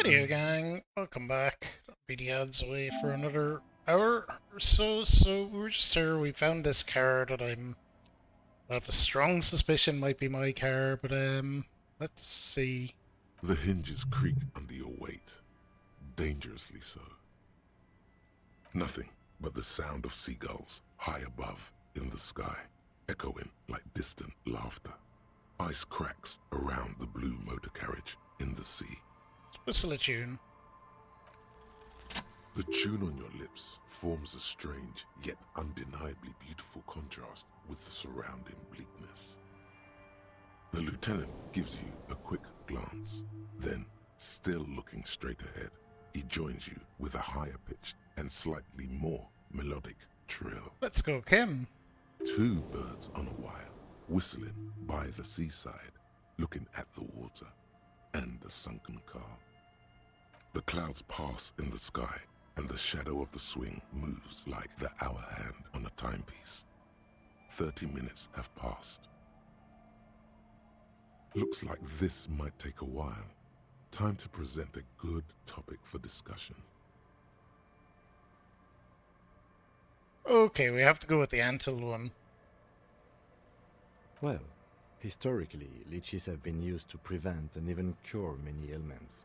Radio gang, welcome back. I'll be the ads away for another hour or so. So we were just here. We found this car that I have a strong suspicion might be my car, but let's see. The hinges creak under your weight, dangerously so. Nothing but the sound of seagulls high above in the sky, echoing like distant laughter. Ice cracks around the blue motor carriage in the sea. Let's whistle a tune. The tune on your lips forms a strange yet undeniably beautiful contrast with the surrounding bleakness. The lieutenant gives you a quick glance, then, still looking straight ahead, he joins you with a higher pitched and slightly more melodic trill. Let's go, Kim. Two birds on a wire, whistling by the seaside, looking at the water and the sunken car. The clouds pass in the sky, and the shadow of the swing moves like the hour hand on a timepiece. 30 minutes have passed. Looks like this might take a while. Time to present a good topic for discussion. Okay, we have to go with the Antil one. Well, historically, leeches have been used to prevent and even cure many ailments.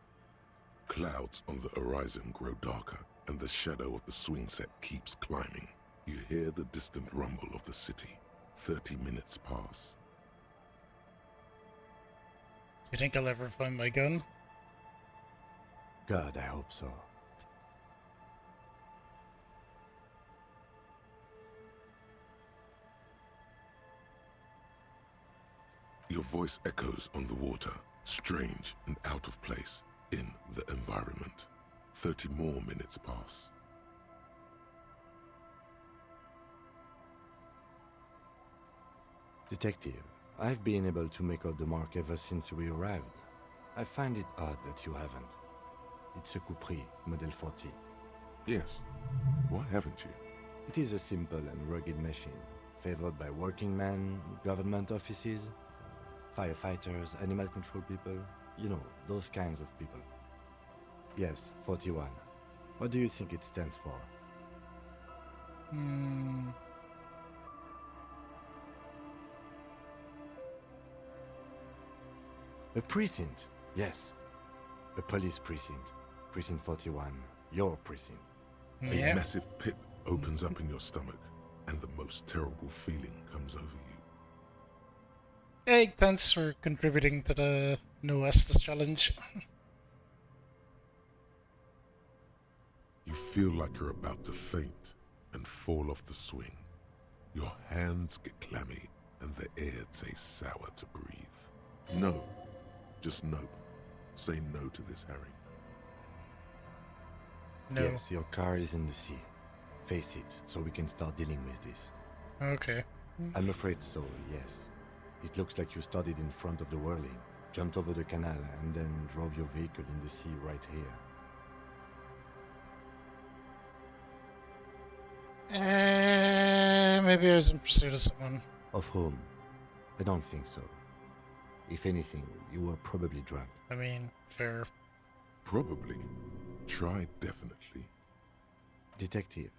Clouds on the horizon grow darker, and the shadow of the swing set keeps climbing. You hear the distant rumble of the city. 30 minutes pass. You think I'll ever find my gun? God, I hope so. Your voice echoes on the water, strange and out of place in the environment. 30 more minutes pass. Detective, I've been able to make out the mark ever since we arrived. I find it odd that you haven't. It's a Capri, Model 40. Yes. Why haven't you? It is a simple and rugged machine, favored by working men, government offices, firefighters, animal control people, you know, those kinds of people. Yes, 41. What do you think it stands for? A precinct, yes. A police precinct. Precinct 41, your precinct. A Yeah. massive pit opens up in your stomach, and the most terrible feeling comes over you. Hey, thanks for contributing to the No Estes challenge. You feel like you're about to faint and fall off the swing. Your hands get clammy, and the air tastes sour to breathe. No. Just no. Say no to this, Harry. No. Yes, your car is in the sea. Face it, so we can start dealing with this. Okay. I'm afraid so, yes. It looks like you started in front of the whirling, jumped over the canal, and then drove your vehicle in the sea right here. Maybe I was in pursuit of someone. Of whom? I don't think so. If anything, you were probably drunk. I mean, fair. Probably. Try definitely. Detective,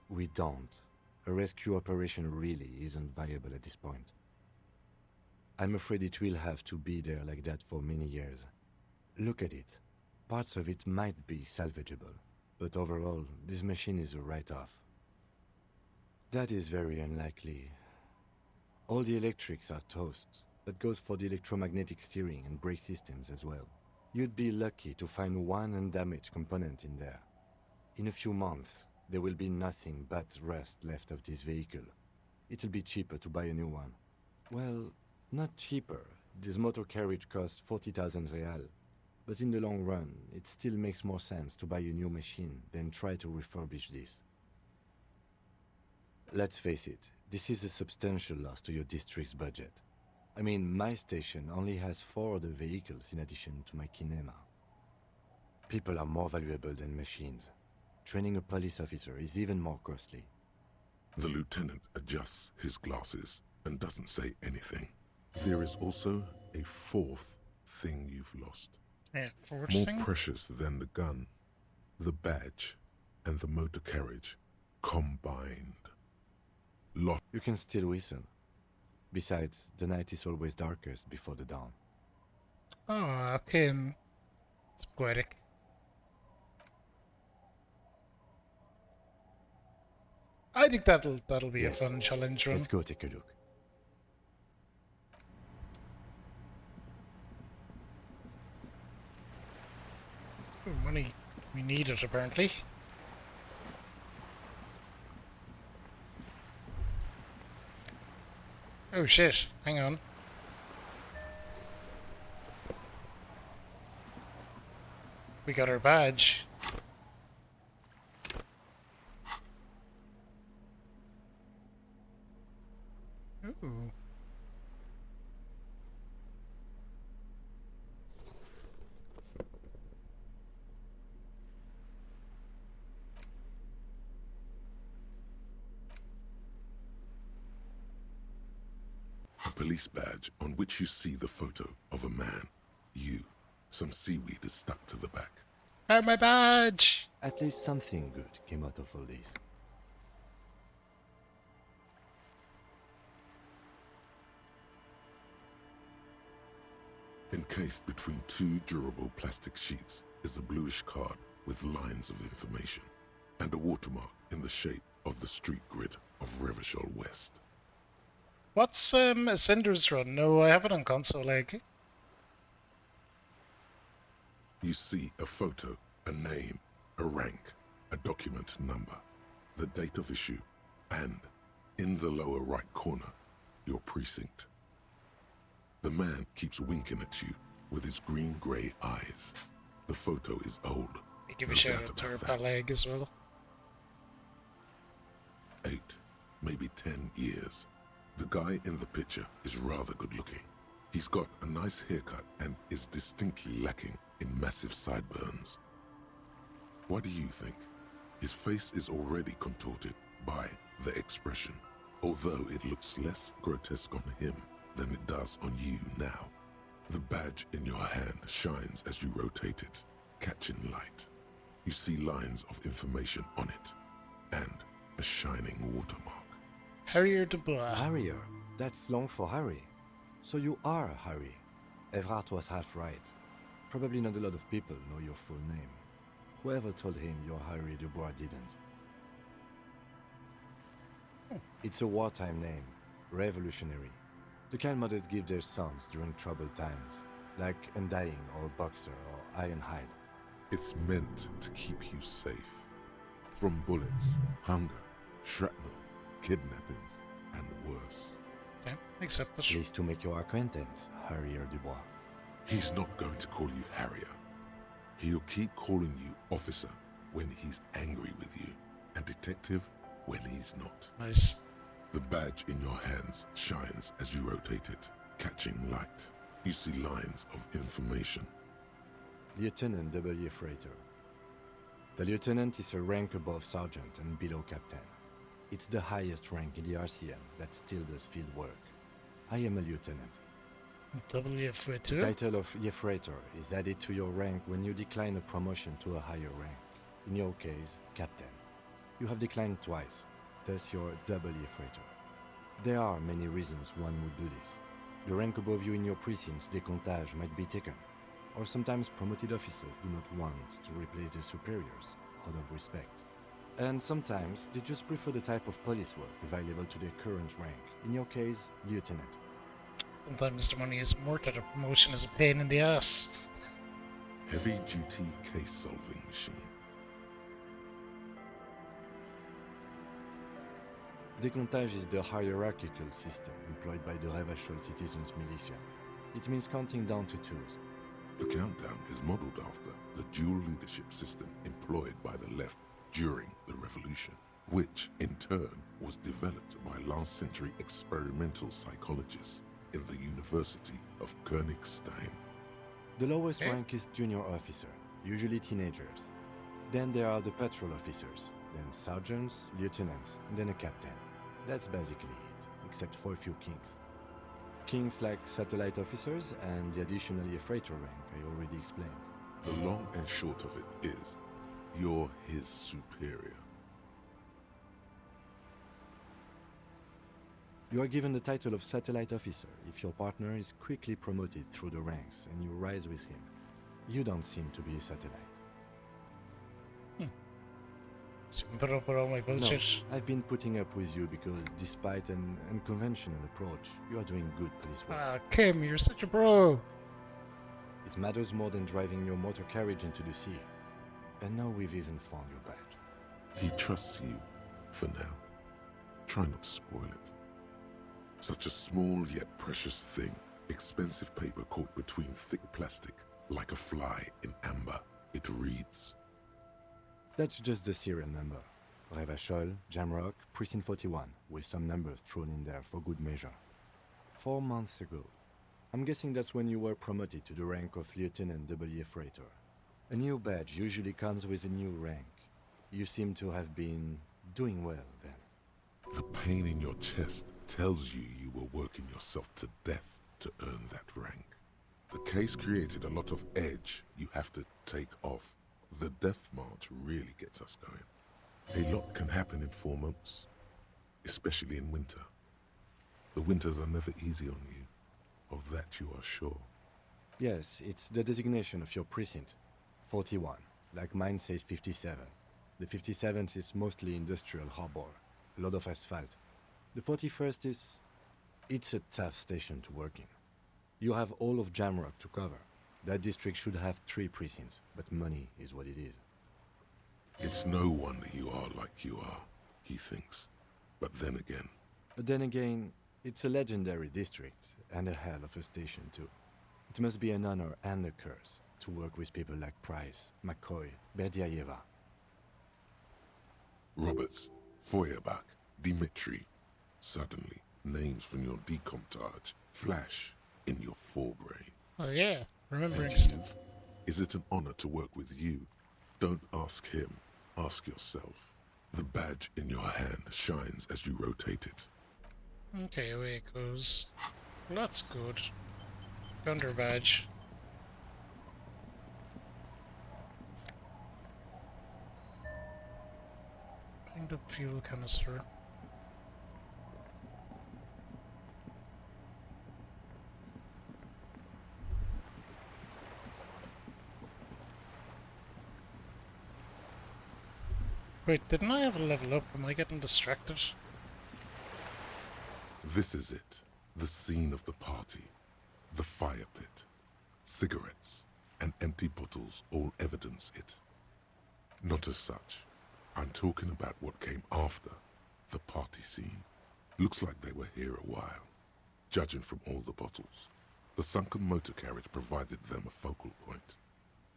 we don't. A rescue operation really isn't viable at this point. I'm afraid it will have to be there like that for many years. Look at it. Parts of it might be salvageable, but overall, this machine is a write-off. That is very unlikely. All the electrics are toast. That goes for the electromagnetic steering and brake systems as well. You'd be lucky to find one undamaged component in there. In a few months, there will be nothing but rust left of this vehicle. It'll be cheaper to buy a new one. Well, not cheaper. This motor carriage costs 40,000 real. But in the long run, it still makes more sense to buy a new machine than try to refurbish this. Let's face it, this is a substantial loss to your district's budget. I mean, my station only has 4 other vehicles in addition to my kinema. People are more valuable than machines. Training a police officer is even more costly. The lieutenant adjusts his glasses and doesn't say anything. There is also a fourth thing you've lost. Yeah, forward More thing. precious than the gun, the badge, and the motor carriage combined. Lost. You can still whistle. Besides, the night is always darkest before the dawn. Oh, okay. It's poetic. I think that'll be a Yes. fun challenge run. Let's go take a look. Ooh, money. We need it apparently. Oh shit! Hang on. We got our badge. Ooh. A police badge on which you see the photo of a man. You. Some seaweed is stuck to the back. Found my badge! At least something good came out of all this. Encased between two durable plastic sheets is a bluish card with lines of information and a watermark in the shape of the street grid of Revachol West. What's a Cinder's run? No, I have it on console egg. You see a photo, a name, a rank, a document number, the date of issue, and, in the lower right corner, your precinct. The man keeps winking at you with his green-grey eyes. The photo is old. I give no a shout doubt out to her about that. pal egg as well. 8, maybe 10 years. The guy in the picture is rather good looking. He's got a nice haircut and is distinctly lacking in massive sideburns. What do you think? His face is already contorted by the expression, although it looks less grotesque on him than it does on you now. The badge in your hand shines as you rotate it, catching light. You see lines of information on it, and a shining watermark. Harrier Dubois. Harrier. That's long for Harry. So you are Harry. Evrard was half right. Probably not a lot of people know your full name. Whoever told him you're Harry Dubois didn't. It's a wartime name. Revolutionary. The kind mothers give their sons during troubled times. Like Undying or Boxer or Ironhide. It's meant to keep you safe. From bullets, hunger, shrapnel, kidnappings, and worse. Okay, accept this. Pleased to make your acquaintance, Harrier Dubois. He's not going to call you Harrier. He'll keep calling you officer when he's angry with you, and detective when he's not. Nice. The badge in your hands shines as you rotate it, catching light. You see lines of information. Lieutenant W. Freighter. The lieutenant is a rank above sergeant and below captain. It's the highest rank in the RCM that still does field work. I am a lieutenant. WF2. The title of Yefreighter is added to your rank when you decline a promotion to a higher rank. In your case, captain. You have declined twice, thus you're double Yefreighter. There are many reasons one would do this. The rank above you in your precinct's décomptage might be taken, or sometimes promoted officers do not want to replace their superiors out of respect. And sometimes they just prefer the type of police work available to their current rank. In your case, lieutenant. Sometimes the money is more that a promotion is a pain in the ass. Heavy-duty case-solving machine. Décomptage is the hierarchical system employed by the Revachol Citizens Militia. It means counting down to twos. The countdown is modeled after the dual leadership system employed by the left during the revolution, which in turn was developed by last-century experimental psychologists in the University of Königstein. The lowest Okay. rank is junior officer, usually teenagers. Then there are the patrol officers, then sergeants, lieutenants, and then a captain. That's basically it, except for a few kings. Kings like satellite officers and the additionally a freighter rank I already explained. The long and short of it is, you're his superior. You are given the title of Satellite Officer if your partner is quickly promoted through the ranks and you rise with him. You don't seem to be a satellite. So you can put up with all my bullshit. No, I've been putting up with you because despite an unconventional approach, you are doing good police work. Ah, Kim, you're such a bro. It matters more than driving your motor carriage into the sea. And now we've even found your badge. He trusts you, for now. Try not to spoil it. Such a small yet precious thing. Expensive paper caught between thick plastic, like a fly in amber. It reads. That's just the serial number. Revachol, Jamrock, Precinct 41, with some numbers thrown in there for good measure. 4 months ago. I'm guessing that's when you were promoted to the rank of Lieutenant W. Freighter. A new badge usually comes with a new rank. You seem to have been doing well then. The pain in your chest tells you you were working yourself to death to earn that rank. The case created a lot of edge you have to take off. The death march really gets us going. A lot can happen in 4 months, especially in winter. The winters are never easy on you. Of that you are sure. Yes, it's the designation of your precinct. 41, like mine says 57. The 57th is mostly industrial harbor, a lot of asphalt. The 41st is... it's a tough station to work in. You have all of Jamrock to cover. That district should have 3 precincts, but money is what it is. It's no wonder you are like you are, he thinks. But then again, it's a legendary district, and a hell of a station too. It must be an honor and a curse to work with people like Price, McCoy, Berdiaeva. Roberts, Feuerbach, Dimitri. Suddenly, names from your decomptage flash in your forebrain. Oh yeah, remembering And stuff. Is it an honor to work with you? Don't ask him, ask yourself. The badge in your hand shines as you rotate it. Okay, away it goes. Well, that's good. Found her badge. Find up fuel canister. Wait, didn't I have a level up? Am I getting distracted? This is it, the scene of the party. The fire pit. Cigarettes and empty bottles all evidence it. Not as such. I'm talking about what came after the party scene. Looks like they were here a while, judging from all the bottles. The sunken motor carriage provided them a focal point,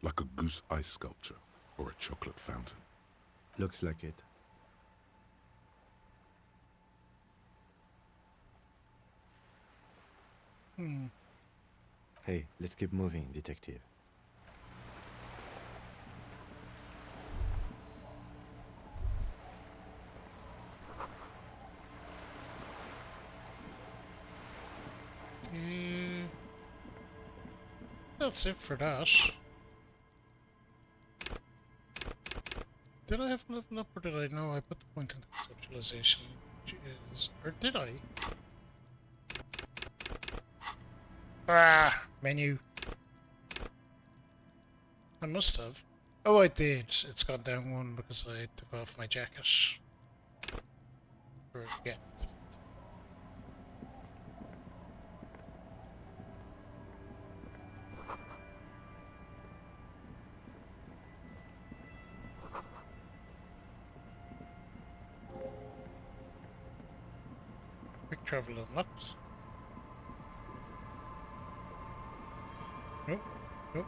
like a goose ice sculpture or a chocolate fountain. Looks like it. Hey, let's keep moving, detective. That's it for that. Did I have to level up or did I? No, I put the point into conceptualization. Jeez. Or did I? Ah! Menu. I must have. Oh, I did. It's gone down 1 because I took off my jacket. Or, yeah. Quick travel unlocked. Nope. Nope.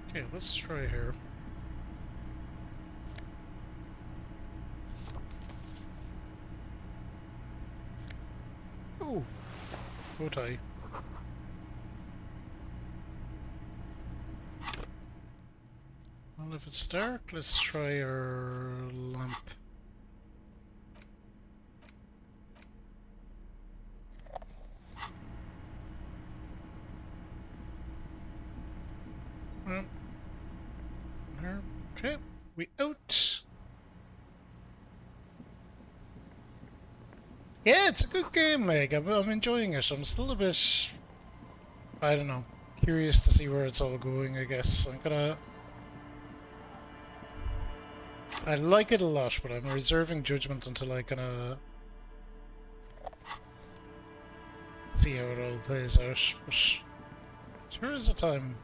Okay, let's try here. Oh! Bow tie. Well, if it's dark, let's try our lamp. Well, okay, we out. Yeah, it's a good game, Meg. I'm enjoying it. I'm still a bit, I don't know, curious to see where it's all going, I guess. I like it a lot, but I'm reserving judgment until I kind of see how it all plays out. But sure is a time.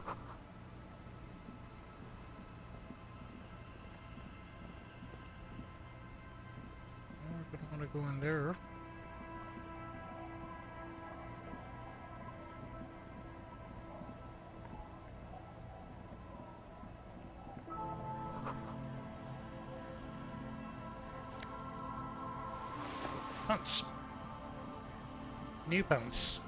I don't want to go in there. Pants. New pants.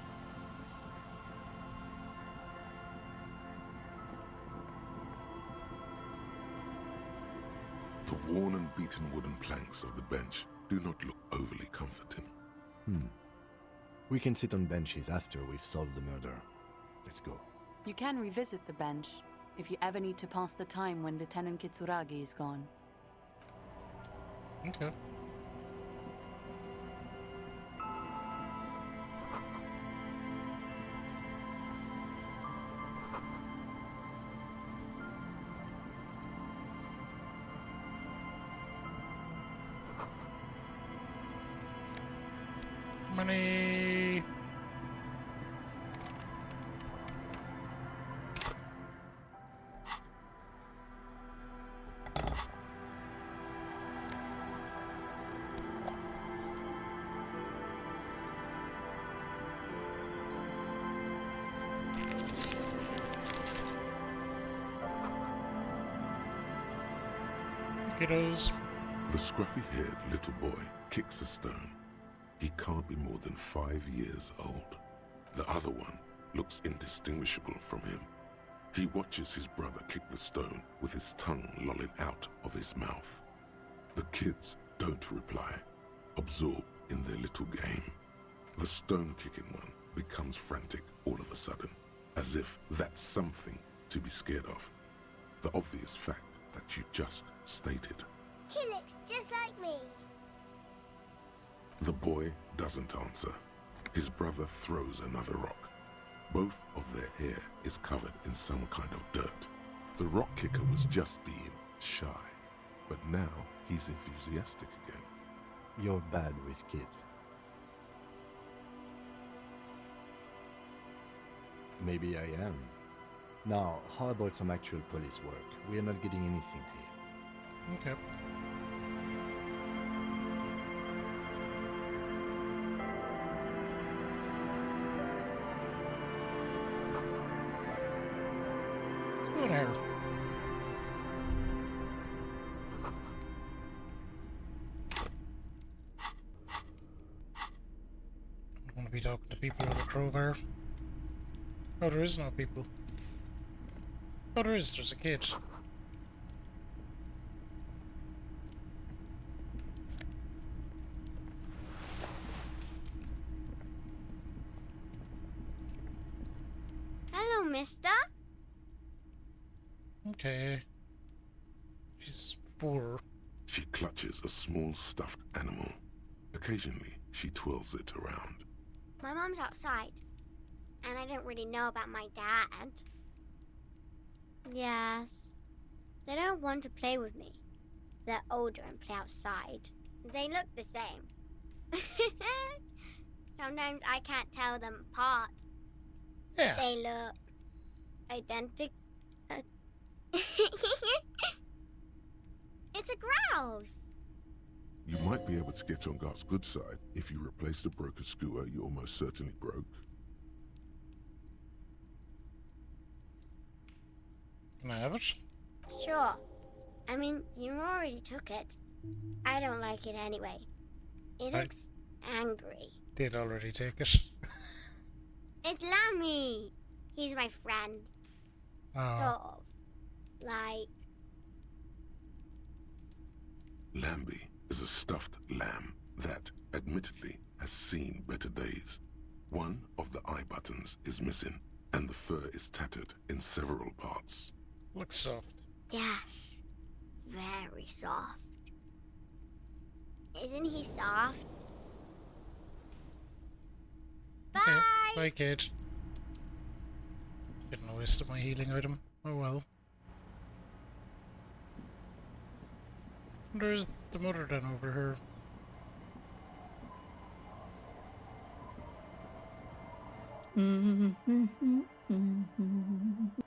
The worn and beaten wooden planks of the bench do not look overly comforting. We can sit on benches after we've solved the murder. Let's go. You can revisit the bench if you ever need to pass the time when Lieutenant Kitsuragi is gone. Okay. Money. Kiddos. The scruffy-haired little boy kicks a stone. He can't be more than 5 years old. The other one looks indistinguishable from him. He watches his brother kick the stone with his tongue lolling out of his mouth. The kids don't reply, absorbed in their little game. The stone-kicking one becomes frantic all of a sudden, as if that's something to be scared of. The obvious fact that you just stated. He looks just like me. The boy doesn't answer. His brother throws another rock. Both of their hair is covered in some kind of dirt. The rock kicker was just being shy, but now he's enthusiastic again. You're bad with kids. Maybe I am. Now, how about some actual police work? We are not getting anything here. Okay. Let's go in here. I'm going to be talking to people with a crowbar. Oh, there is no people. Oh, there is. There's a kid. Hello, mister. Okay. She's 4. She clutches a small stuffed animal. Occasionally, she twirls it around. My mom's outside, and I don't really know about my dad. Yes. They don't want to play with me. They're older and play outside. They look the same. Sometimes I can't tell them apart. Yeah. They look identical. It's a grouse. You might be able to get on Gart's good side if you replace the broken scooter you almost certainly broke. Can I have it? Sure. I mean, you already took it. I don't like it anyway. It looks angry. Did already take it. It's Lammy. He's my friend. Oh, Sort of. Like, Lambie is a stuffed lamb that, admittedly, has seen better days. One of the eye buttons is missing, and the fur is tattered in several parts. looks soft. yes. Very soft. Isn't he soft? Okay, Bye! bye, kid. Getting a waste of my healing item. Oh well. There's the motor den over here.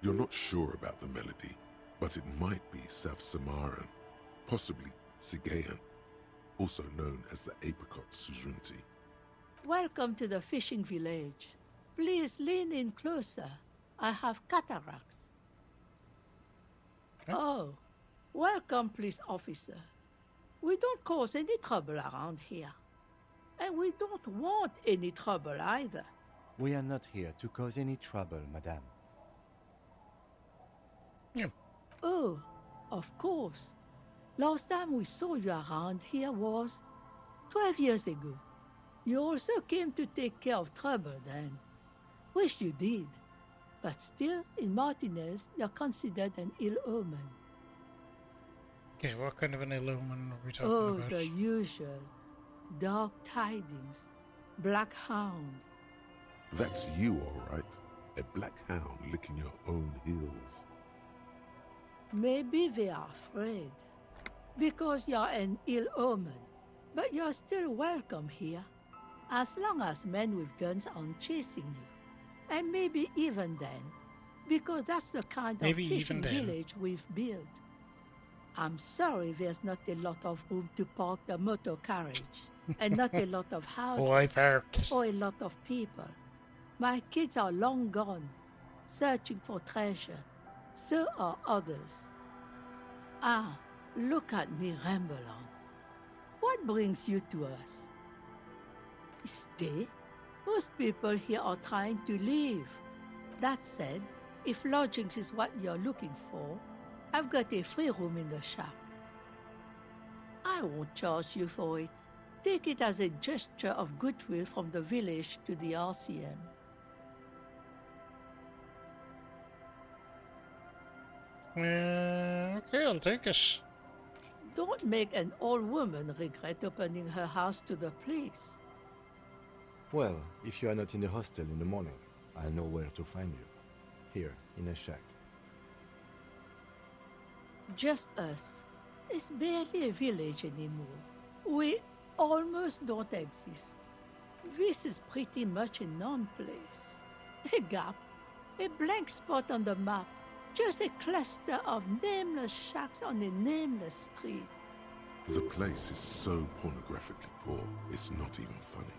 You're not sure about the melody, but it might be South Samaran, possibly Sigayan, also known as the apricot suzerainty. Welcome to the fishing village. Please lean in closer. I have cataracts. Huh? Oh, welcome, police officer. We don't cause any trouble around here. And we don't want any trouble either. We are not here to cause any trouble, madame. Yeah. Oh, of course. Last time we saw you around here was 12 years ago. You also came to take care of trouble then. Wish you did. But still, in Martinez, you're considered an ill omen. Okay, what kind of an ill omen are we talking Oh, about? the usual. Dark tidings. Black hound. That's you, all right. A black hound licking your own heels. Maybe they are afraid. Because you're an ill omen. But you're still welcome here. As long as men with guns aren't chasing you. And maybe even then. Because that's the kind Maybe of fishing even then. village we've built. I'm sorry there's not a lot of room to park the motor carriage. And not a lot of houses. Oh, I parked. Or a lot of people. My kids are long gone, searching for treasure. So are others. Ah, look at me ramble on. What brings you to us? Stay? Most people here are trying to leave. That said, if lodgings is what you're looking for, I've got a free room in the shack. I won't charge you for it. Take it as a gesture of goodwill from the village to the RCM. Okay, I'll take it. Don't make an old woman regret opening her house to the police. Well, if you are not in the hostel in the morning, I'll know where to find you. Here, in a shack. Just us. It's barely a village anymore. We almost don't exist. This is pretty much a non-place. A gap. A blank spot on the map. Just a cluster of nameless shacks on a nameless street. The place is so pornographically poor, it's not even funny.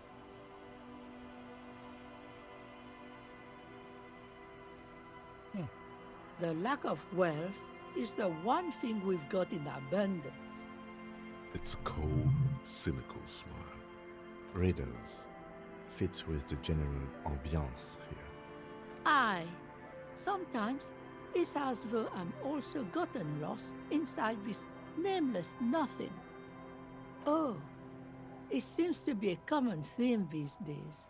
The lack of wealth is the one thing we've got in abundance. It's a cold, cynical smile. Riddles. Fits with the general ambiance here. Aye. Sometimes it's as though I'm also gotten lost inside this nameless nothing. Oh, it seems to be a common theme these days.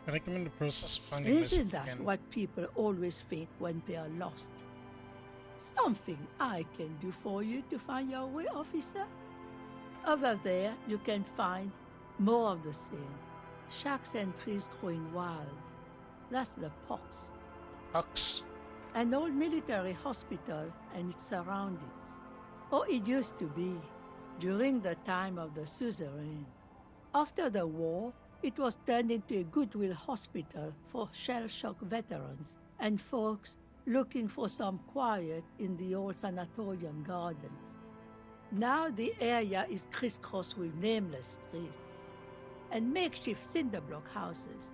I think I'm in the process of finding this Isn't that again. what people always think when they are lost? Something I can do for you to find your way, officer? Over there, you can find more of the same. Shacks and trees growing wild. That's the pox. Ox. An old military hospital and its surroundings. Or it used to be, during the time of the suzerain. After the war, it was turned into a goodwill hospital for shell-shock veterans and folks looking for some quiet in the old sanatorium gardens. Now the area is crisscrossed with nameless streets and makeshift cinder block houses.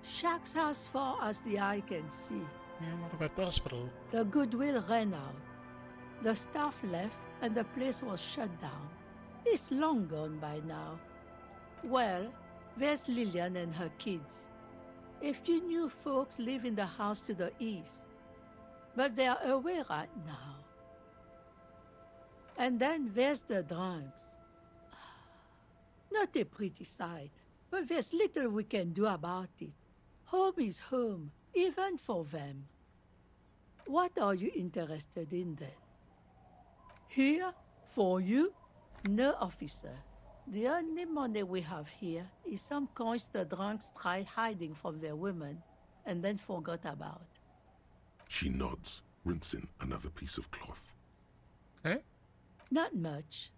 Shacks as far as the eye can see. Yeah, what about the hospital? The goodwill ran out. The staff left and the place was shut down. It's long gone by now. Well, there's Lillian and her kids. A few new folks live in the house to the east, but they are away right now. And then there's the drunks. Not a pretty sight, but there's little we can do about it. Home is home, even for them. What are you interested in then? Here? For you? No, officer. The only money we have here is some coins the drunks tried hiding from their women and then forgot about. She nods, rinsing another piece of cloth. Okay. Not much.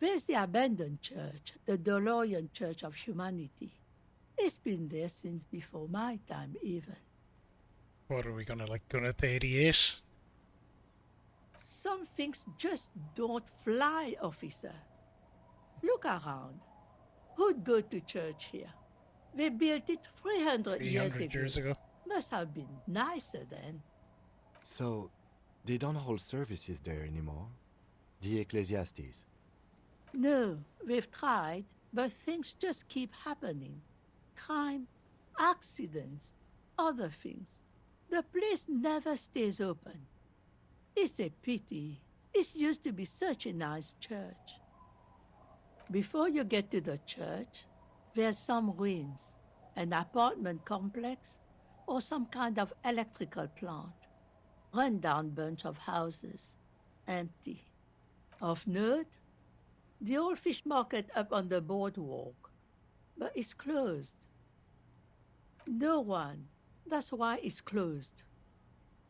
There's the abandoned church, the DeLorean Church of Humanity. It's been there since before my time, even. What are we gonna to 88? Some things just don't fly, officer. Look around. Who'd go to church here? They built it 300 years 300 years ago. Must have been nicer then. So, they don't hold services there anymore? The Ecclesiastes? No, we've tried, but things just keep happening. Crime, accidents, other things. The place never stays open. It's a pity. It used to be such a nice church. Before you get to the church, there's some ruins, an apartment complex, or some kind of electrical plant. Run-down bunch of houses, empty. Of note, the old fish market up on the boardwalk, but it's closed. No one. That's why it's closed.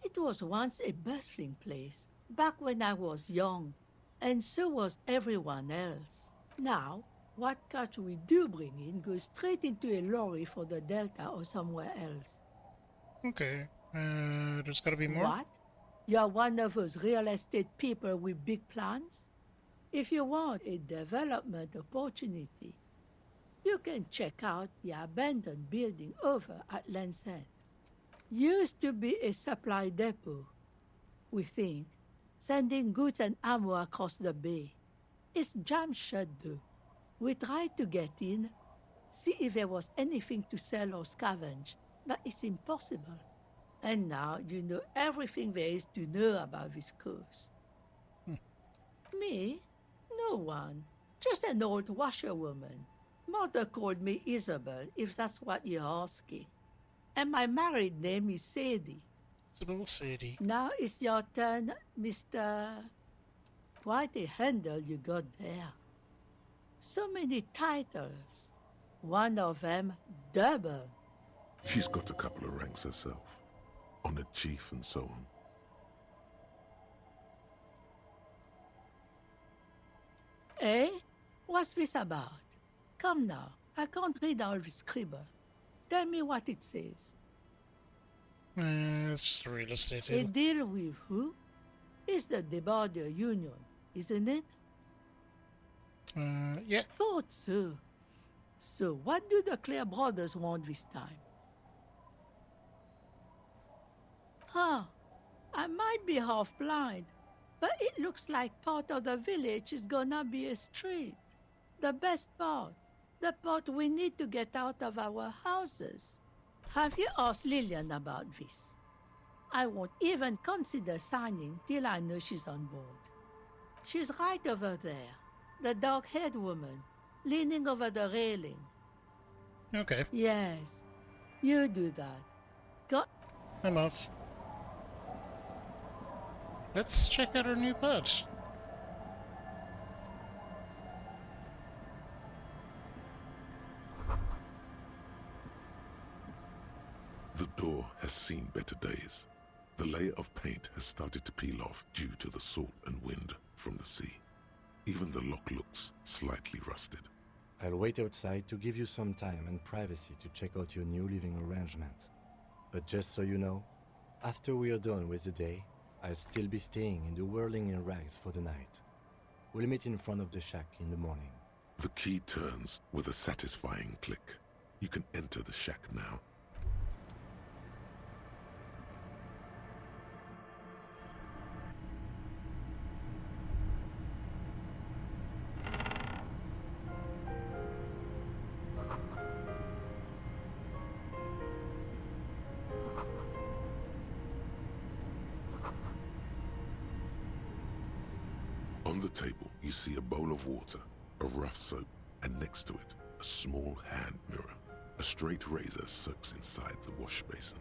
It was once a bustling place, back when I was young, and so was everyone else. Now, what catch we do bring in goes straight into a lorry for the Delta or somewhere else. Okay. There's gotta be more? What? You're one of those real estate people with big plans? If you want a development opportunity, you can check out the abandoned building over at Land's End. Used to be a supply depot, we think, sending goods and ammo across the bay. It's jammed shut though. We tried to get in, see if there was anything to sell or scavenge, but it's impossible. And now you know everything there is to know about this coast. Me? No one. Just an old washerwoman. Mother called me Isabel, if that's what you're asking. And my married name is Sadie. It's a little city. Now it's your turn, Mr. Quite a handle you got there. So many titles. One of them double. She's got a couple of ranks herself. Honored chief and so on. Eh? What's this about? Come now, I can't read all this scribble. Tell me what it says. It's just a real estate A deal. deal with who? It's the Border Union, isn't it? Yeah. Thought so. So what do the Clare brothers want this time? Huh. I might be half blind, but it looks like part of the village is gonna be a street. The best part. The part we need to get out of our houses. Have you asked Lillian about this? I won't even consider signing till I know she's on board. She's right over there. The dark-haired woman, leaning over the railing. Okay. Yes, you do that. Go. I'm off. Let's check out our new patch. The door has seen better days. The layer of paint has started to peel off due to the salt and wind from the sea. Even the lock looks slightly rusted. I'll wait outside to give you some time and privacy to check out your new living arrangement. But just so you know, after we are done with the day, I'll still be staying in the whirling in rags for the night. We'll meet in front of the shack in the morning. The key turns with a satisfying click. You can enter the shack now. On the table, you see a bowl of water, a rough soap, and next to it, a small hand mirror. A straight razor soaks inside the wash basin.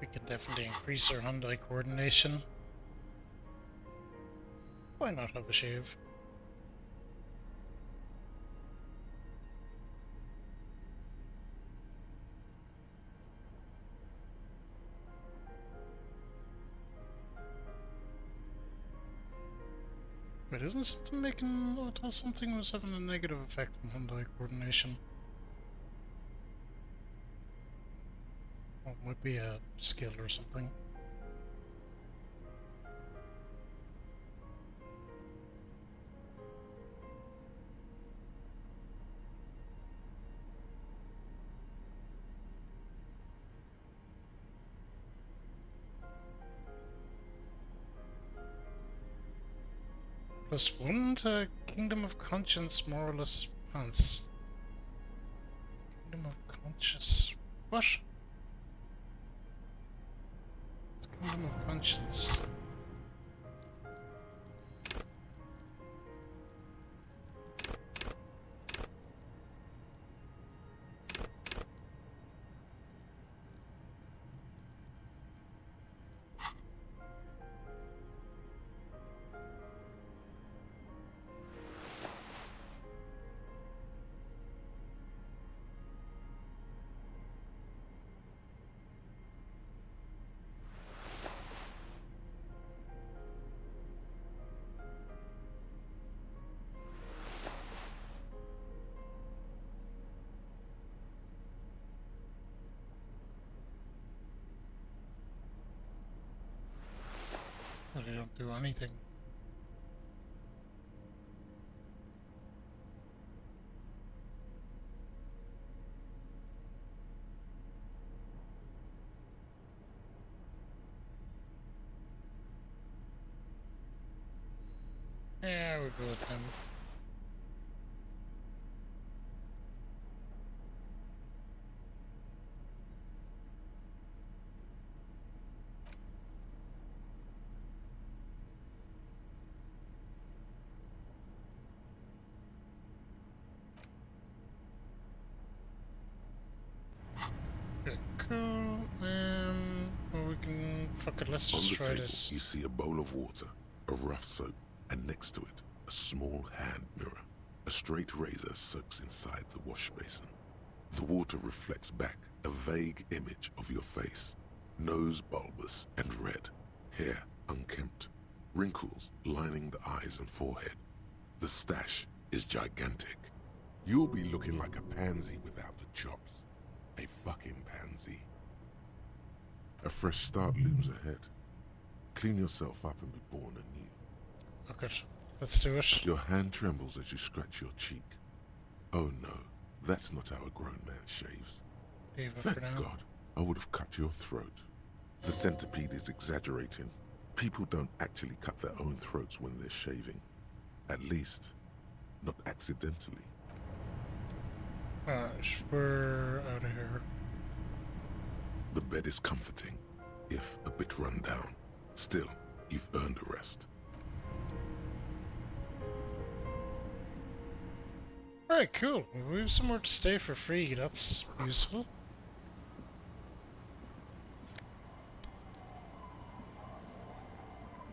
We can definitely increase our hand-eye coordination. Why not have a shave? But isn't something making... I thought something was having a negative effect on hand-eye coordination. Well, it might be a skill or something. +1 to Kingdom of Conscience, Moralist Pants. Kingdom of Conscience. What? It's Kingdom of Conscience. But I don't do anything. Yeah, we'll go with him. Okay, cool. Well, we can... Fuck it, let's On just the try table, this. you see a bowl of water, a rough soap, and next to it, a small hand mirror. A straight razor soaks inside the wash basin. The water reflects back a vague image of your face. Nose bulbous and red, hair unkempt, wrinkles lining the eyes and forehead. The stash is gigantic. You'll be looking like a pansy without the chops. A fucking pansy. A fresh start looms ahead. Clean yourself up and be born anew. Okay, let's do it. Your hand trembles as you scratch your cheek. Oh no, that's not how a grown man shaves. Leave it Thank for now. God, I would have cut your throat. The centipede is exaggerating. People don't actually cut their own throats when they're shaving. At least, not accidentally. Alright, we're out of here. The bed is comforting, if a bit run down. Still, you've earned a rest. Alright, cool. We have somewhere to stay for free. That's useful.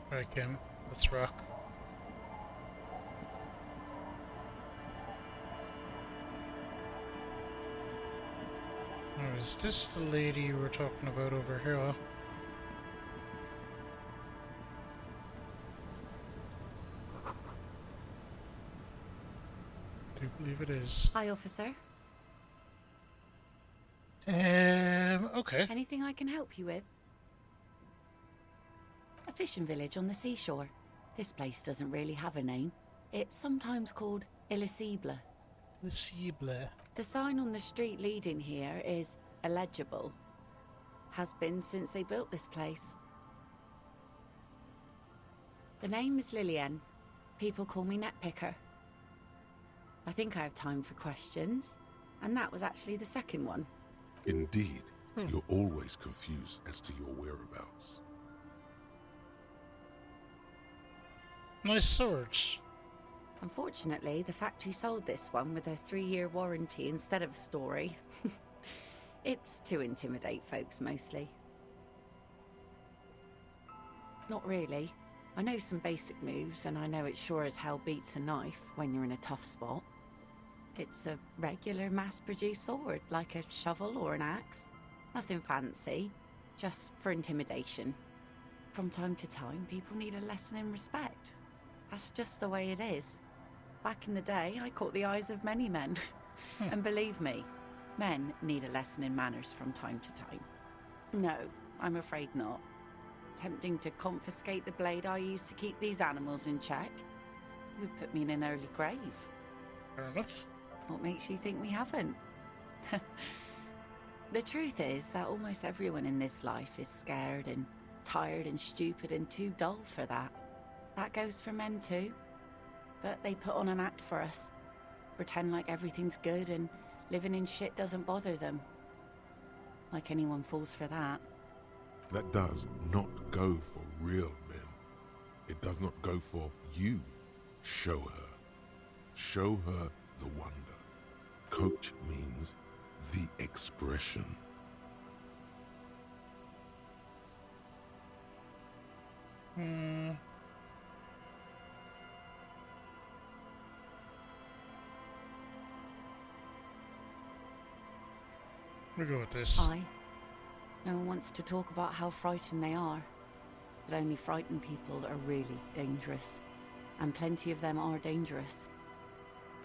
Alright, Kim. Let's rock. Oh, is this the lady you were talking about over here? Huh? I do believe it is. Hi, officer. Okay. Anything I can help you with? A fishing village on the seashore. This place doesn't really have a name. It's sometimes called Elysium. Cible. The sign on the street leading here is illegible. Has been since they built this place. The name is Lillian. People call me Netpicker. I think I have time for questions. And that was actually the second one. Indeed, you're always confused as to your whereabouts. Nice sword. Unfortunately, the factory sold this one with a 3-year warranty instead of a story. It's to intimidate folks, mostly. Not really. I know some basic moves, and I know it sure as hell beats a knife when you're in a tough spot. It's a regular mass-produced sword, like a shovel or an axe. Nothing fancy, just for intimidation. From time to time, people need a lesson in respect. That's just the way it is. Back in the day, I caught the eyes of many men. And believe me, men need a lesson in manners from time to time. No, I'm afraid not. Tempting to confiscate the blade I used to keep these animals in check. It would put me in an early grave. Fair enough. What makes you think we haven't? The truth is that almost everyone in this life is scared and tired and stupid and too dull for that. That goes for men too. But they put on an act for us. Pretend like everything's good and living in shit doesn't bother them. Like anyone falls for that. That does not go for real men. It does not go for you. Show her. Show her the wonder. Coach means the expression. We go with this. Aye. No one wants to talk about how frightened they are. But only frightened people are really dangerous. And plenty of them are dangerous.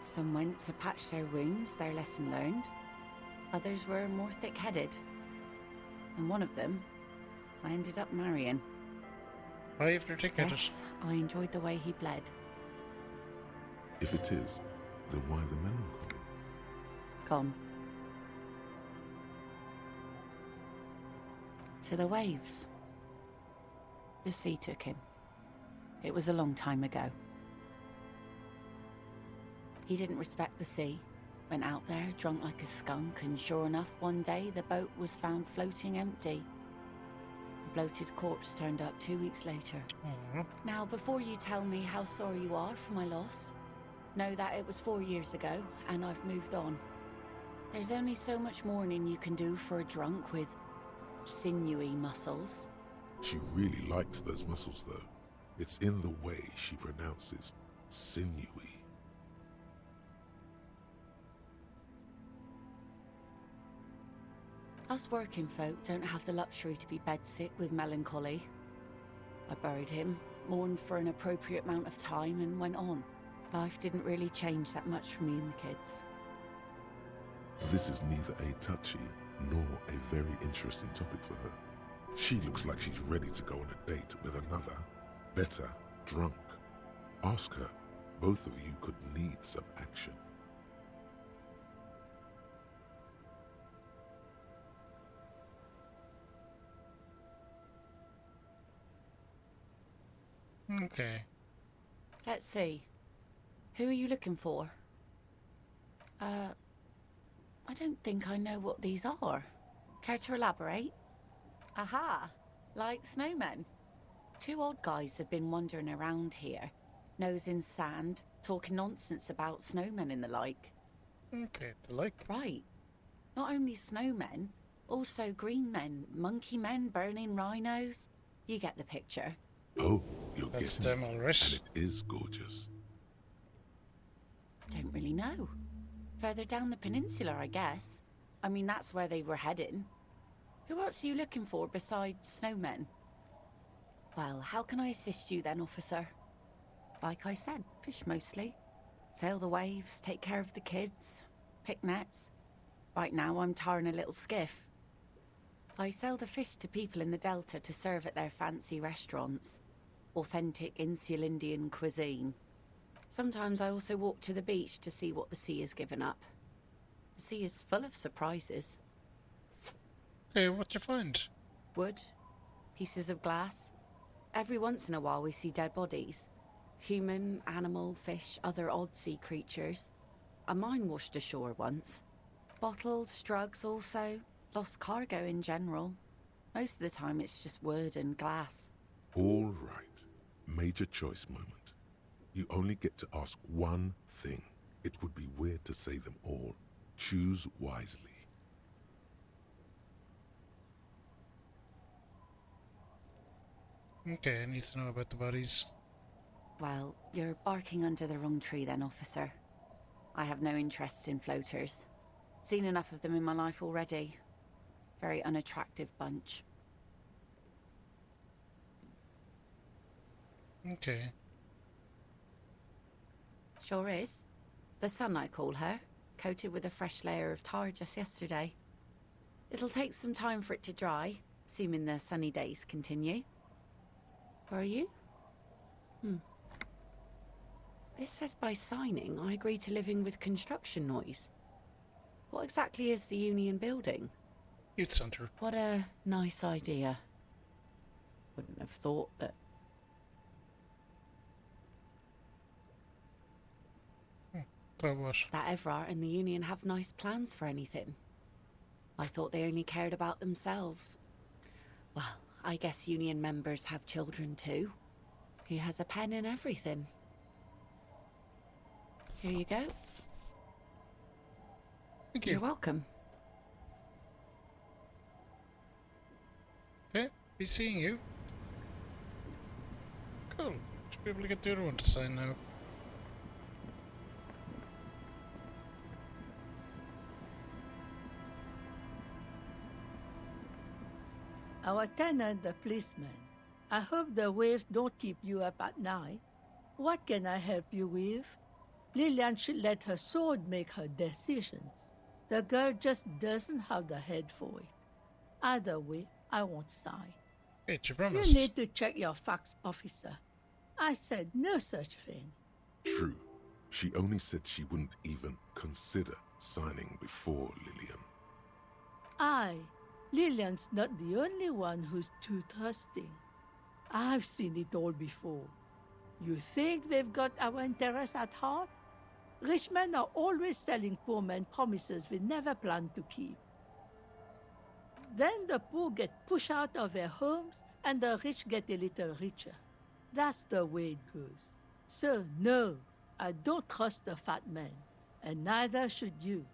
Some went to patch their wounds, their lesson learned. Others were more thick-headed. And one of them, I ended up marrying. Buy if your ticket. Yes, I enjoyed the way he bled. If it is, then why the melancholy? Gone. To the waves. The sea took him. It was a long time ago. He didn't respect the sea. Went out there, drunk like a skunk, and sure enough, one day the boat was found floating empty. A bloated corpse turned up 2 weeks later. Now, before you tell me how sorry you are for my loss, know that it was 4 years ago, and I've moved on. There's only so much mourning you can do for a drunk with sinewy muscles. She really likes those muscles, though. It's in the way she pronounces sinewy. Us working folk don't have the luxury to be bedsick with melancholy. I buried him, mourned for an appropriate amount of time, and went on. Life didn't really change that much for me and the kids. This is neither a touchy nor a very interesting topic for her. She looks like she's ready to go on a date with another, better, drunk. Ask her. Both of you could need some action. Okay. Let's see. Who are you looking for? I don't think I know what these are. Care to elaborate? Aha! Like snowmen. 2 odd guys have been wandering around here, nose in sand, talking nonsense about snowmen and the like. Okay, the like. Right. Not only snowmen, also green men, monkey men burning rhinos. You get the picture. Oh, you're That's getting them it. alright. And it is gorgeous. Don't really know. Further down the peninsula, I guess. I mean, that's where they were heading. Who else are you looking for besides snowmen? Well, how can I assist you then, officer? Like I said, fish mostly. Sail the waves, take care of the kids, pick nets. Right now, I'm tarring a little skiff. I sell the fish to people in the Delta to serve at their fancy restaurants. Authentic Insular Indian cuisine. Sometimes I also walk to the beach to see what the sea has given up. The sea is full of surprises. Okay, what'd you find? Wood, pieces of glass. Every once in a while we see dead bodies. Human, animal, fish, other odd sea creatures. A mine washed ashore once. Bottled drugs also. Lost cargo in general. Most of the time it's just wood and glass. All right. Major choice moment. You only get to ask one thing. It would be weird to say them all. Choose wisely. Okay, I need to know about the bodies. Well, you're barking under the wrong tree then, officer. I have no interest in floaters. Seen enough of them in my life already. Very unattractive bunch. Okay. Sure is. The sun, I call her. Coated with a fresh layer of tar just yesterday. It'll take some time for it to dry, assuming the sunny days continue. Where are you? This says by signing, I agree to living with construction noise. What exactly is the Union building? Youth Center. What a nice idea. Wouldn't have thought that... Oh, what? that Evrart and the Union have nice plans for anything. I thought they only cared about themselves. Well, I guess Union members have children too. He has a pen in everything. Here you go. Thank You're you. welcome. Okay, be seeing you. Cool. Should be able to get the other one to sign now. Our tenant, the policeman. I hope the waves don't keep you up at night. What can I help you with? Lillian should let her sword make her decisions. The girl just doesn't have the head for it. Either way, I won't sign. Wait, you You promised. need to check your facts, officer. I said no such thing. True. She only said she wouldn't even consider signing before Lillian. Lillian's not the only one who's too trusting. I've seen it all before. You think they've got our interests at heart? Rich men are always selling poor men promises they never planned to keep. Then the poor get pushed out of their homes and the rich get a little richer. That's the way it goes. So, no, I don't trust the fat man, and neither should you.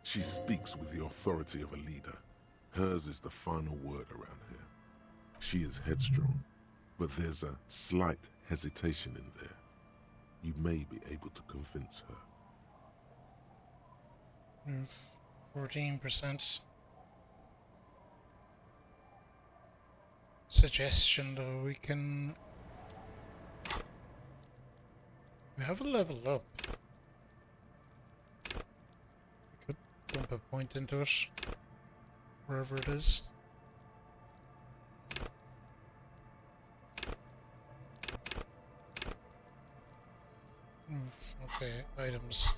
She speaks with the authority of a leader. Hers is the final word around here. She is headstrong, but there's a slight hesitation in there. You may be able to convince her. 14%. Suggestion though, we have a level up. We could dump a point into it. Wherever it is. Okay, items.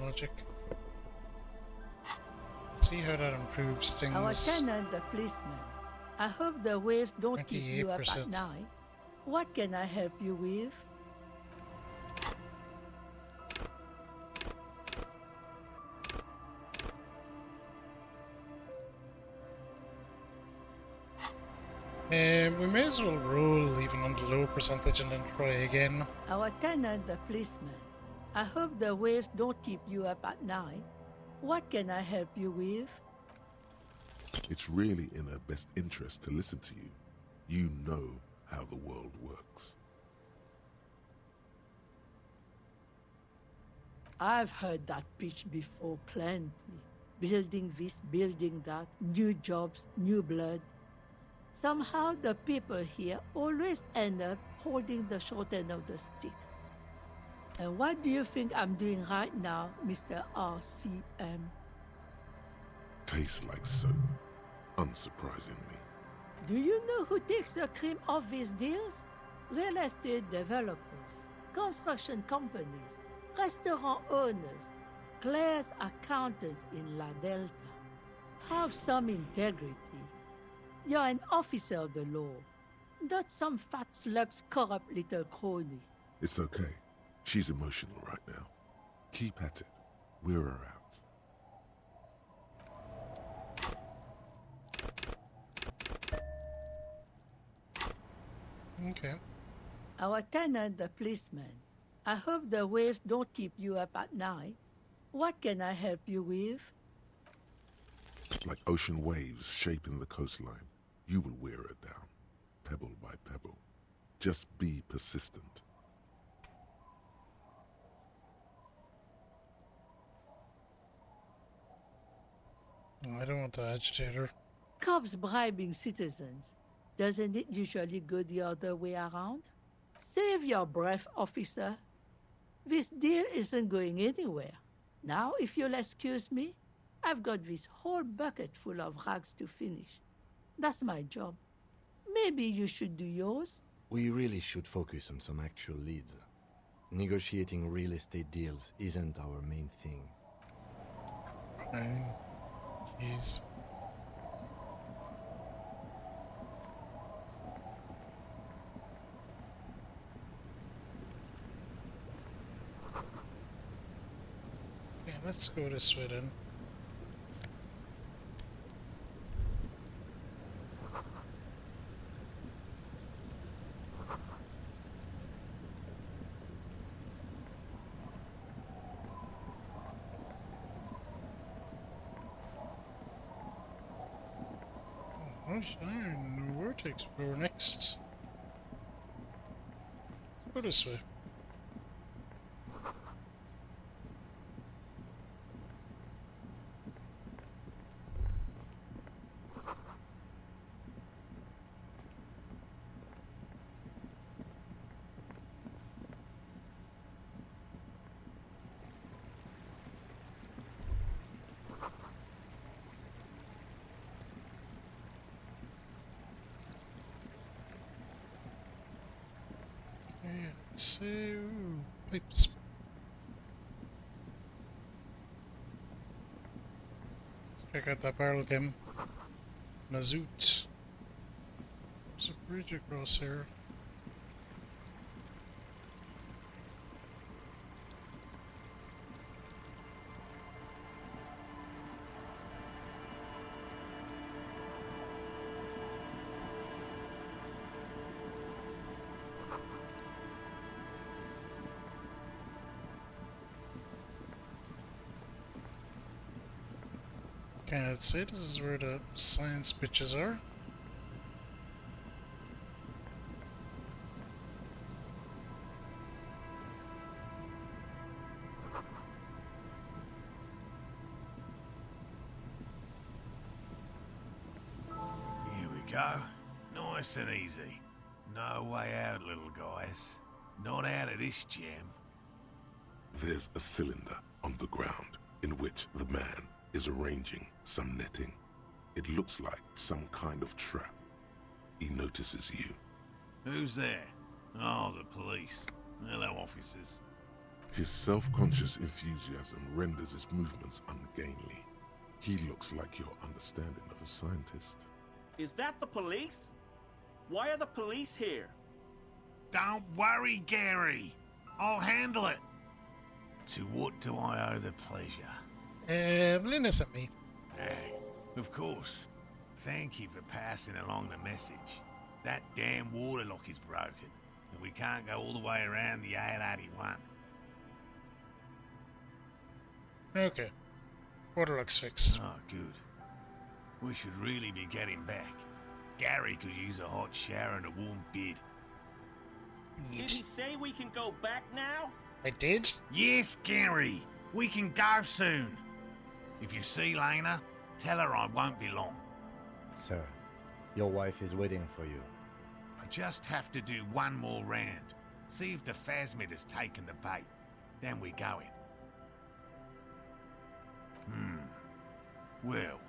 Logic. See how that improves things. Our tenant, the policeman. I hope the waves don't keep you up at 28%. night. What can I help you with? We may as well roll even on the low percentage and then try again. Our tenant, the policeman. I hope the waves don't keep you up at night. What can I help you with? It's really in her best interest to listen to you. You know how the world works. I've heard that pitch before plenty. Building this, building that, new jobs, new blood. Somehow the people here always end up holding the short end of the stick. And what do you think I'm doing right now, Mr. RCM? Tastes like soap, unsurprisingly. Do you know who takes the cream of these deals? Real estate developers, construction companies, restaurant owners, clerks, accountants in La Delta. Have some integrity. You're an officer of the law, not some fat slug's corrupt little crony. It's okay. She's emotional right now. Keep at it. We're her out. Okay. Our tenant, the policeman. I hope the waves don't keep you up at night. What can I help you with? Like ocean waves shaping the coastline, you will wear it down, pebble by pebble. Just be persistent. No, I don't want the agitator. Cops bribing citizens. Doesn't it usually go the other way around? Save your breath, officer. This deal isn't going anywhere. Now, if you'll excuse me, I've got this whole bucket full of rags to finish. That's my job. Maybe you should do yours? We really should focus on some actual leads. Negotiating real estate deals isn't our main thing. Jeez. Okay, let's go this way then. Oh, I don't know where to explore next. Let's go this way. Let's see. Ooh, pipes. Let's check out that barrel again. Mazoot. There's a bridge across here. Okay, let's see. This is where the science bitches are. Here we go. Nice and easy. No way out, little guys. Not out of this jam. There's a cylinder on the ground in which the man is arranging some netting. It looks like some kind of trap. He notices you. Who's there? Oh, the police. Hello, officers. His self-conscious enthusiasm renders his movements ungainly. He looks like your understanding of a scientist. Is that the police? Why are the police here? Don't worry, Gary. I'll handle it. To what do I owe the pleasure? Lynn isn't me. Of course. Thank you for passing along the message. That damn waterlock is broken, and we can't go all the way around the A81. Okay. Waterlock's fixed. Oh, good. We should really be getting back. Gary could use a hot shower and a warm bed. Did he say we can go back now? I did? Yes, Gary. We can go soon. If you see Lena, tell her I won't be long. Sir, Your wife is waiting for you. I just have to do one more round. See if the phasmid has taken the bait. Then we go in. Well,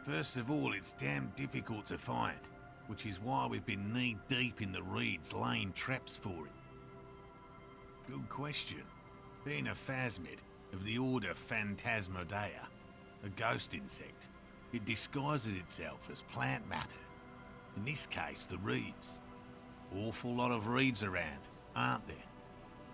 first of all, it's damn difficult to find, which is why we've been knee-deep in the reeds laying traps for it. Good question. Being a phasmid of the order Phantasmodea, a ghost insect, it disguises itself as plant matter. In this case, the reeds. Awful lot of reeds around, aren't there?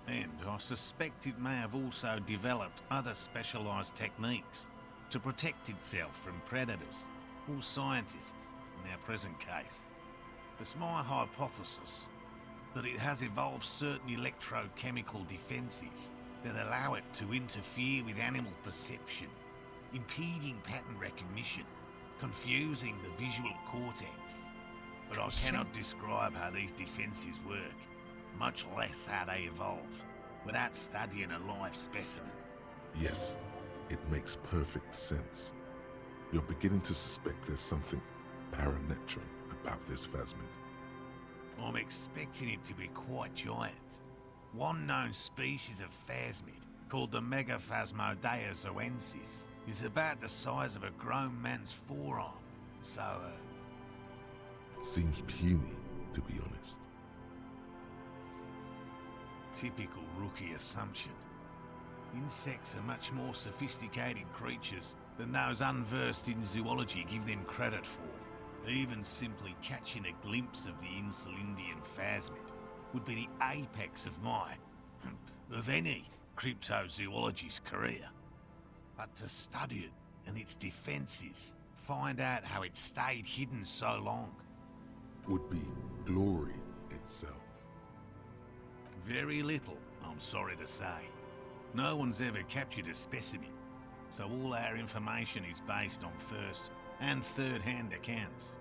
And I suspect it may have also developed other specialised techniques to protect itself from predators or scientists in our present case. It's my hypothesis that it has evolved certain electrochemical defences that allow it to interfere with animal perception, impeding pattern recognition, confusing the visual cortex. But I cannot describe how these defences work, much less how they evolve, without studying a live specimen. Yes, it makes perfect sense. You're beginning to suspect there's something paranatural about this phasmid. I'm expecting it to be quite giant. One known species of phasmid, called the Megaphasmodea zoensis, is about the size of a grown man's forearm. So, Seems puny, to be honest. typical rookie assumption. Insects are much more sophisticated creatures than those unversed in zoology give them credit for. Even simply catching a glimpse of the Insulindian phasmid would be the apex of my, of any, cryptozoologist's career. But to study it and its defences, find out how it stayed hidden so long. Would be glory itself. Very little, I'm sorry to say. No one's ever captured a specimen, so all our information is based on first and third-hand accounts.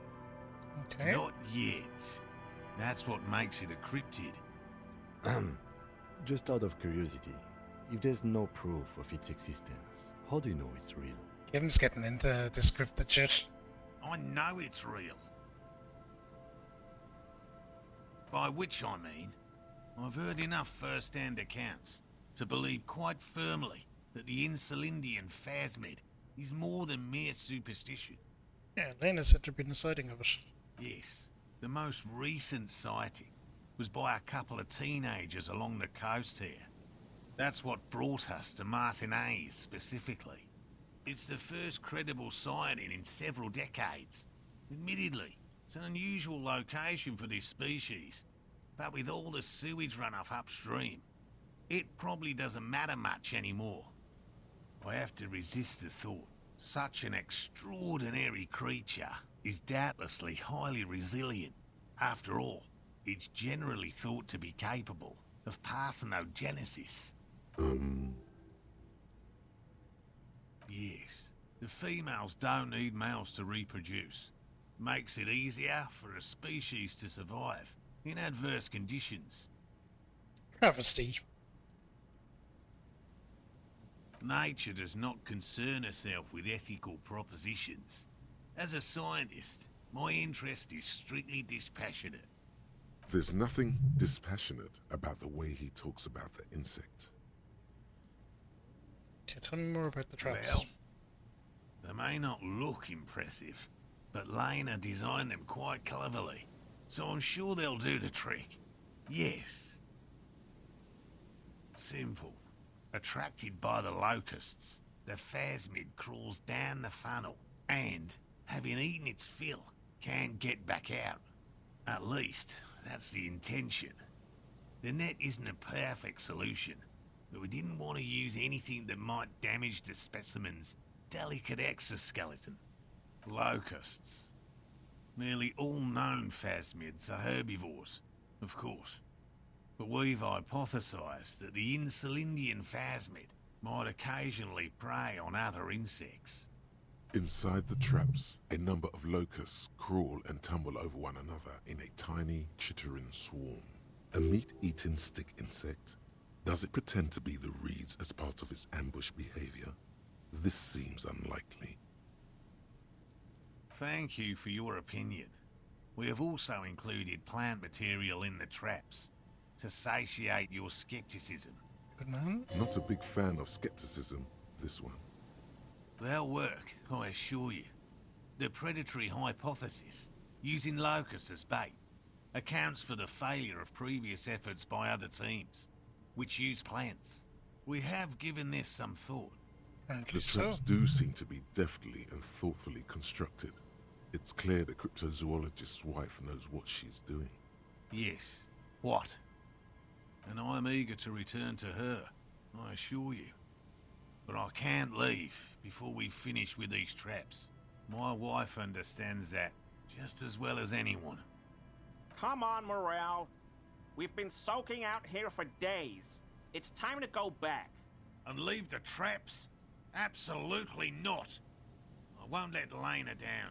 Okay. Not yet. That's what makes it a cryptid. Just out of curiosity, if there's no proof of its existence, how do you know it's real? Kim's getting into the scripted shit. I know it's real. By which I mean, I've heard enough first-hand accounts to believe quite firmly that the Insulindian phasmid is more than mere superstition. Yeah, Lena said there'd been a sighting of it. Yes, the most recent sighting was by a couple of teenagers along the coast here. That's what brought us to Martinez specifically. It's the first credible sighting in several decades. Admittedly, it's an unusual location for this species, but with all the sewage runoff upstream, it probably doesn't matter much anymore. I have to resist the thought. Such an extraordinary creature is doubtlessly highly resilient. After all, it's generally thought to be capable of parthenogenesis. Yes, the females don't need males to reproduce. Makes it easier for a species to survive in adverse conditions. Travesty. Nature does not concern herself with ethical propositions. As a scientist, my interest is strictly dispassionate. There's nothing dispassionate about the way he talks about the insect. Okay, tell me more about the traps. Well, they may not look impressive, but Lena designed them quite cleverly, so I'm sure they'll do the trick. Yes. Simple. Attracted by the locusts, the phasmid crawls down the funnel and, having eaten its fill, can't get back out. At least, that's the intention. The net isn't a perfect solution, but we didn't want to use anything that might damage the specimen's delicate exoskeleton. Locusts. Nearly all known phasmids are herbivores, of course. But we've hypothesized that the Insulindian phasmid might occasionally prey on other insects. Inside the traps, a number of locusts crawl and tumble over one another in a tiny, chittering swarm. A meat-eating stick insect? Does it pretend to be the reeds as part of its ambush behavior? This seems unlikely. Thank you for your opinion. We have also included plant material in the traps to satiate your skepticism. Good man. Not a big fan of skepticism, this one. They'll work, I assure you. The predatory hypothesis, using locusts as bait, accounts for the failure of previous efforts by other teams, which use plants. We have given this some thought. Apparently The so. traps do seem to be deftly and thoughtfully constructed. It's clear the cryptozoologist's wife knows what she's doing. Yes. What? And I'm eager to return to her, I assure you. But I can't leave before we finish with these traps. My wife understands that just as well as anyone. Come on, Morale. We've been soaking out here for days. It's time to go back. And leave the traps? Absolutely not. I won't let Lena down.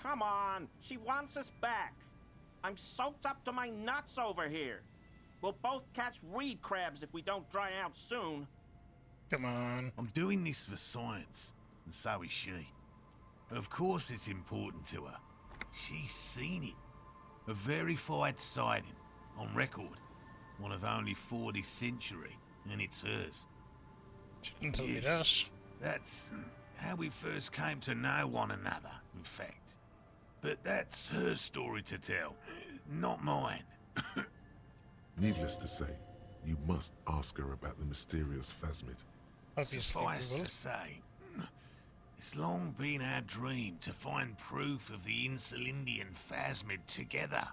Come on, she wants us back. I'm soaked up to my nuts over here. We'll both catch reed crabs if we don't dry out soon. Come on. I'm doing this for science, and so is she. Of course it's important to her. She's seen it. A verified sighting, on record. One of only 4 this century, and it's hers. She didn't tell me that. That's how we first came to know one another, in fact. But that's her story to tell, not mine. Needless to say, you must ask her about the mysterious phasmid. Obviously, Suffice we will. to say, it's long been our dream to find proof of the Insulindian phasmid together.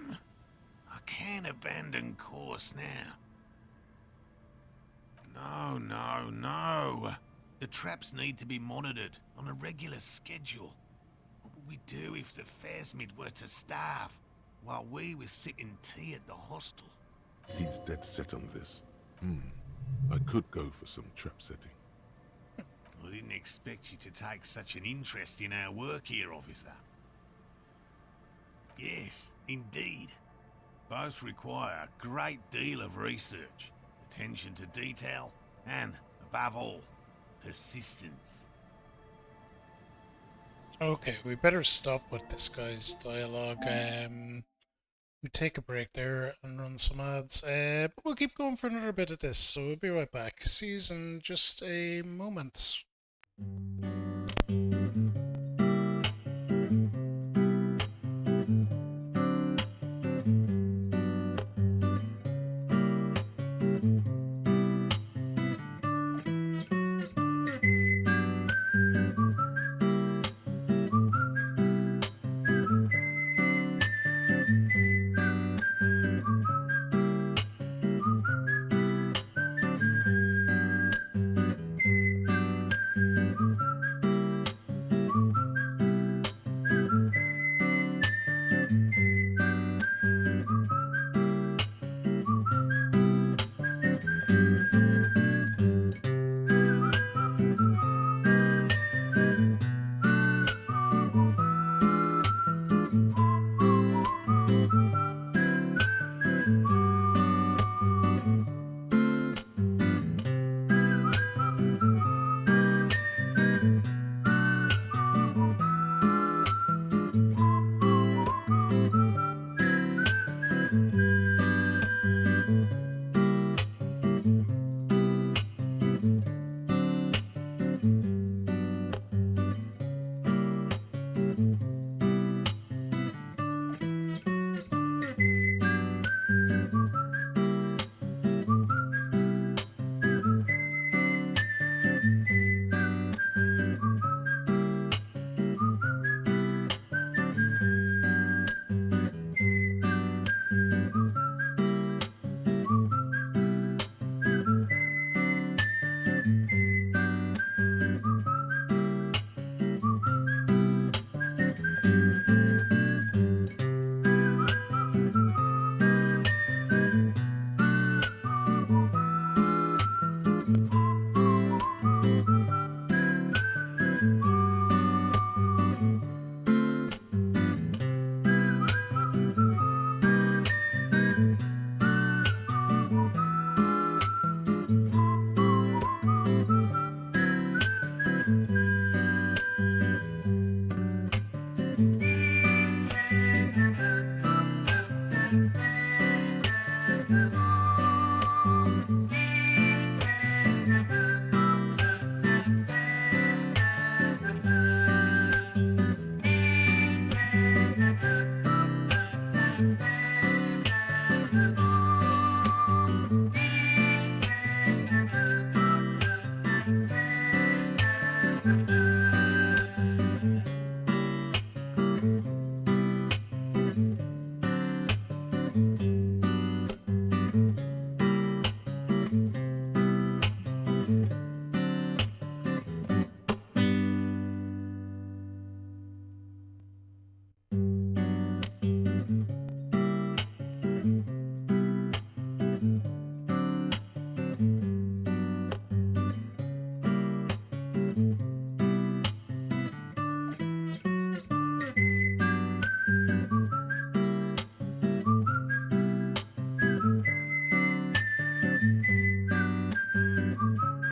I can't abandon course now. No. The traps need to be monitored on a regular schedule. What would we do if the phasmid were to starve while we were sipping tea at the hostel? He's dead set on this. I could go for some trap setting. I didn't expect you to take such an interest in our work here, officer. Yes, indeed. Both require a great deal of research, attention to detail, and, above all, persistence. Okay, we better stop with this guy's dialogue. We take a break there and run some ads. But we'll keep going for another bit of this, so we'll be right back. See you in just a moment.